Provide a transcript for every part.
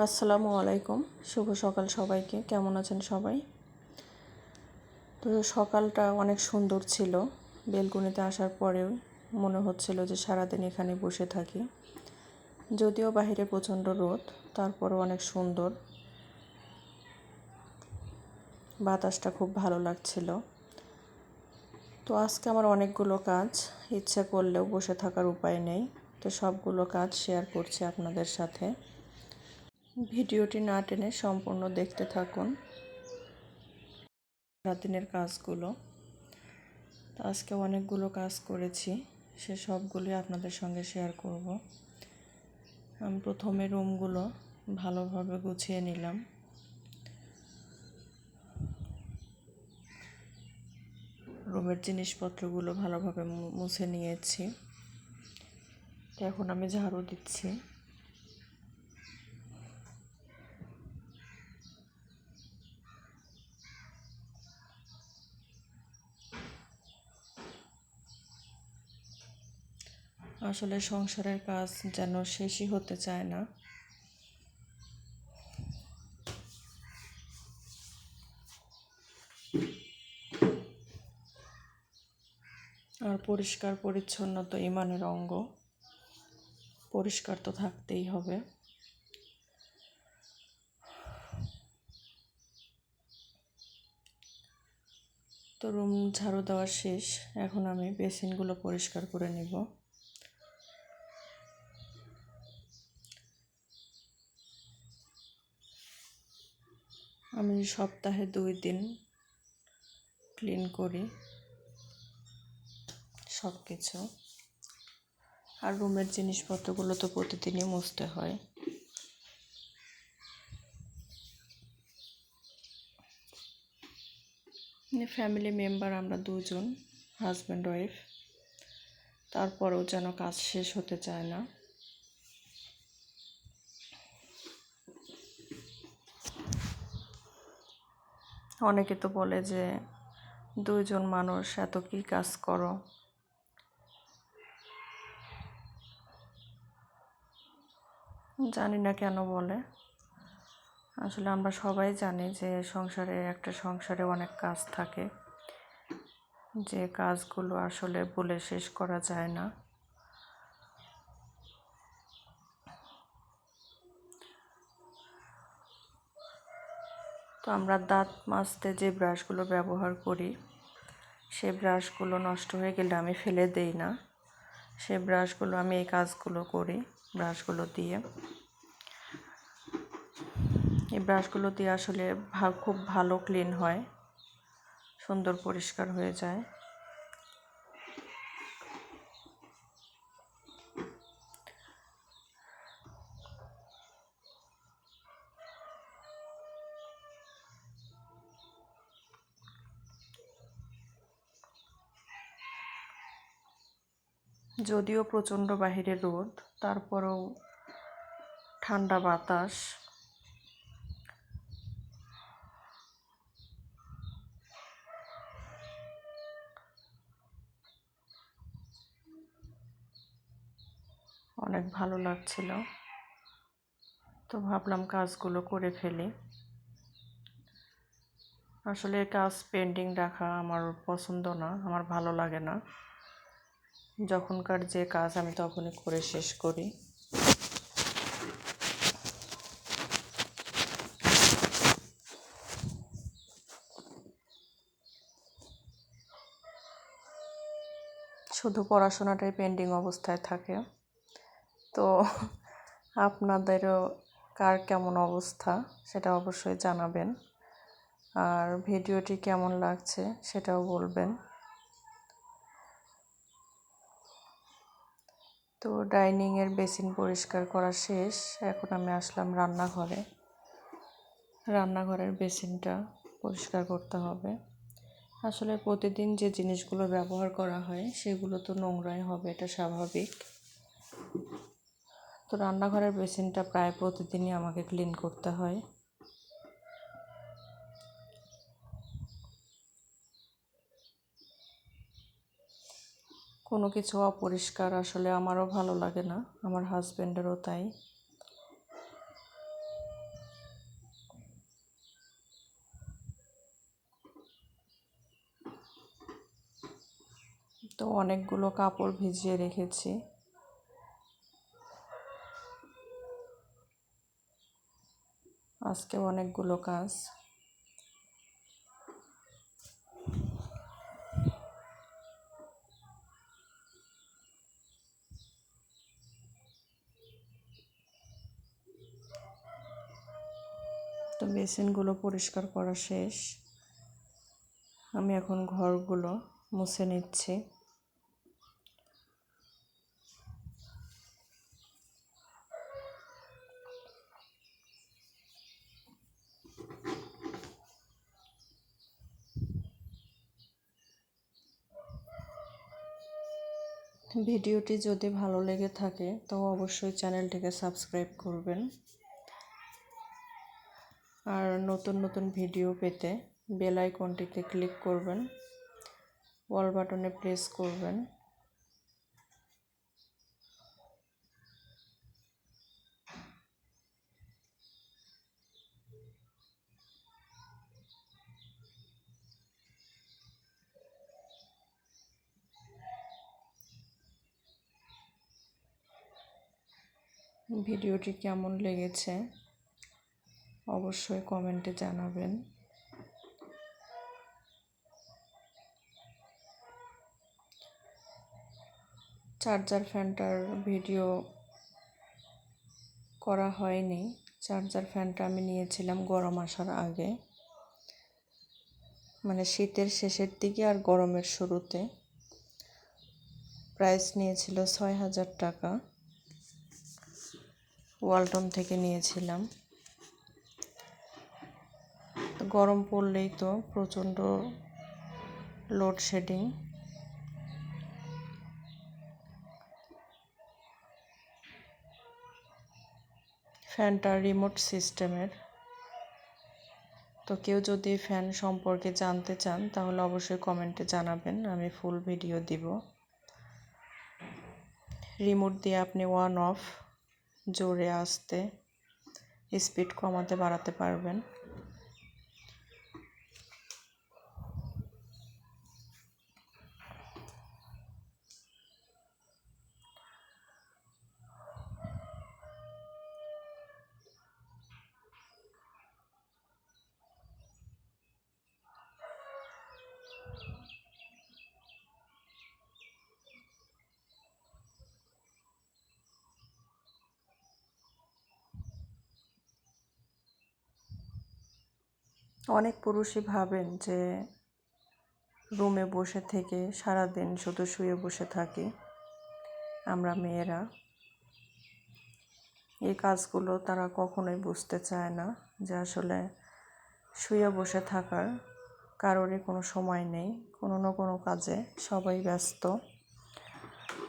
আসসালামু আলাইকুম, শুভ সকাল সবাইকে। কেমন আছেন সবাই? তো সকালটা অনেক সুন্দর ছিল। বেলকনিতে আসার পরেও মনে হচ্ছিল যে সারাদিন এখানে বসে থাকি। যদিও বাহিরে প্রচণ্ড রোদ, তারপরও অনেক সুন্দর, বাতাসটা খুব ভালো লাগছিল। তো আজকে আমার অনেকগুলো কাজ, ইচ্ছে করলেও বসে থাকার উপায় নেই। তো সবগুলো কাজ শেয়ার করছি আপনাদের সাথে। ভিডিওটি না টেনে সম্পূর্ণ দেখতে থাকুন। সারাদিনের কাজগুলো, আজকে অনেকগুলো কাজ করেছি, সে সবগুলোই আপনাদের সঙ্গে শেয়ার করব। আমি প্রথমে রুমগুলো ভালোভাবে গুছিয়ে নিলাম। রুমের জিনিসপত্রগুলো ভালোভাবে মুছে নিয়েছি। তো এখন আমি ঝাড়ু দিচ্ছি। আসলে সংসারের কাজ যেন শেষই হতে চায় না। আর পরিষ্কার পরিচ্ছন্ন তো ঈমানের অঙ্গ, পরিষ্কার তো থাকতেই হবে। তো রুম ঝাড়ু দেওয়া শেষ, এখন আমি বেসিনগুলো পরিষ্কার করে নিব। আমি সপ্তাহে 2 দিন ক্লিন করি সব কিছু। আর রুমের জিনিসপত্রগুলো তো প্রতিদিনই মুছতে হয়। ফ্যামিলি মেম্বার আমরা 2 জন, হাজব্যান্ড ওয়াইফ, তারপরেও যেন কাজ শেষ হতে চায় না। অনেকে তো বলে যে 2 জন মানুষ এত কি কাজ করো। জানি না কেন বলে। আসলে আমরা সবাই জানি যে একটা সংসারে অনেক কাজ থাকে, যে কাজগুলো আসলে বলে শেষ করা যায় না। তো আমরা দাঁত মাজতে যে ব্রাশগুলো ব্যবহার করি, সে ব্রাশগুলো নষ্ট হয়ে গেলে আমি ফেলে দেই না। সে ব্রাশগুলো আমি এই কাজগুলো করি ব্রাশগুলো দিয়ে। এই ব্রাশগুলো দিয়ে আসলে খুব ভালো ক্লিন হয়, সুন্দর পরিষ্কার হয়ে যায়। যদিও প্রচণ্ড বাহিরে রোদ, তারপরেও ঠান্ডা বাতাস। অনেক ভালো লাগছিল। তো ভাবলাম কাজগুলো করে ফেলি। আসলে কাজ পেন্ডিং রাখা আমার পছন্দ না, আমার ভালো লাগে না। যখনকার যে কাজ আমি তখনই করে শেষ করি। শুধু পড়াশোনাটাই পেন্ডিং অবস্থায় থাকে। তো আপনাদেরও কার কেমন অবস্থা সেটা অবশ্যই জানাবেন। আর ভিডিওটি কেমন লাগছে সেটাও বলবেন। তো ডাইনিংয়ের বেসিন পরিষ্কার করা শেষ, এখন আমি আসলাম রান্নাঘরে। রান্নাঘরের বেসিনটা পরিষ্কার করতে হবে। আসলে প্রতিদিন যে জিনিসগুলো ব্যবহার করা হয় সেগুলো তো নোংরাই হবে, এটা স্বাভাবিক। তো রান্নাঘরের বেসিনটা প্রায় প্রতিদিনই আমাকে ক্লিন করতে হয়। কোনো কিছু অপরিষ্কার আসলে আমারও ভালো লাগে না, আমার হাজব্যান্ডেরও তাই। তো অনেকগুলো কাপড় ভিজিয়ে রেখেছি। আজকে অনেকগুলো কাজ। তো বেসিনগুলো পরিষ্কার করা শেষ। আমি এখন ঘরগুলো মুছে নিচ্ছি। ভিডিওটি যদি ভালো লেগে থাকে তো অবশ্যই চ্যানেলটিকে সাবস্ক্রাইব করবেন, আর নতুন নতুন ভিডিও পেতে বেল আইকনটিতে ক্লিক করবেন, অল বাটনে প্রেস করবেন। ভিডিওটি কেমন লেগেছে অবশ্যই কমেন্টে জানাবেন। চার্জার ফ্যানটার ভিডিও করা হয়নি। চার্জার ফ্যানটা আমি নিয়েছিলাম গরম আসার আগে, মানে শীতের শেষের দিকে আর গরমের শুরুতে। প্রাইস নিয়েছিল ৬,০০০ টাকা। ওয়ালটন থেকে নিয়েছিলাম। তো গরম পড়লেই তো প্রচণ্ড লোডশেডিং। ফ্যানটা রিমোট সিস্টেমের। তো কেউ যদি ফ্যান সম্পর্কে জানতে চান তাহলে অবশ্যই কমেন্টে জানাবেন, আমি ফুল ভিডিও দিব। রিমোট দিয়ে আপনি অন অফ, জোরে আস্তে, স্পিড কমাতে বাড়াতে পারবেন। অনেক পুরুষই ভাবেন যে রুমে বসে থেকে সারাদিন শুধু শুয়ে বসে থাকি আমরা মেয়েরা। এই কাজগুলো তারা কখনোই বুঝতে চায় না যে আসলে শুয়ে বসে থাকার কারোরই কোনো সময় নেই, কোনো না কোনো কাজে সবাই ব্যস্ত।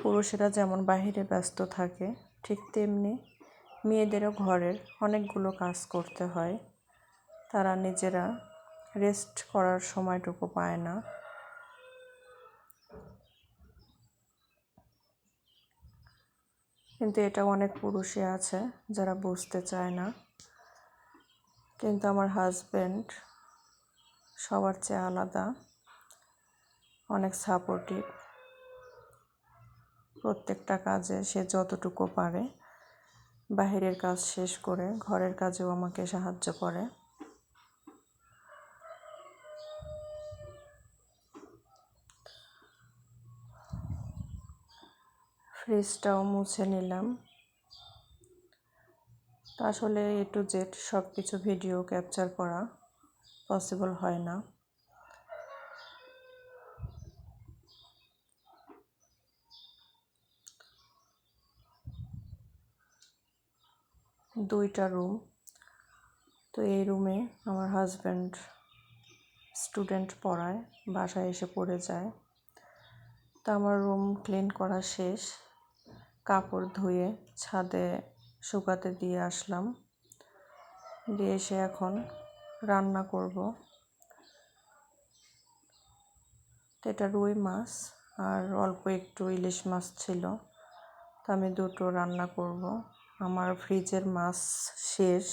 পুরুষেরা যেমন বাহিরে ব্যস্ত থাকে, ঠিক তেমনি মেয়েদেরও ঘরের অনেকগুলো কাজ করতে হয়। তারা নিজেরা রেস্ট করার সময়টুকু পায় না। কিন্তু এটা অনেক পুরুষই আছে যারা বুঝতে চায় না। কিন্তু আমার হাজব্যান্ড সবার চেয়ে আলাদা, অনেক সাপোর্টিভ। প্রত্যেকটা কাজে সে যতটুকু পারে বাহিরের কাজ শেষ করে ঘরের কাজেও আমাকে সাহায্য করে। ফ্রিজটাও মুছে নিলাম। তো আসলে A to Z সব কিছু ভিডিও ক্যাপচার করা পসিবল হয় না। দুইটা রুম। তো এই রুমে আমার হাজব্যান্ড স্টুডেন্ট পড়ায়, বাসায় এসে পড়ে যায়। তো আমার রুম ক্লিন করা শেষ, কাপড় ধুয়ে ছাদে শুকাতে দিয়ে আসলাম। দিয়ে এসে এখন রান্না করব। তো এটা রুই মাছ আর অল্প একটু ইলিশ মাছ ছিল, তো আমি দুটো রান্না করব। আমার ফ্রিজের মাছ শেষ।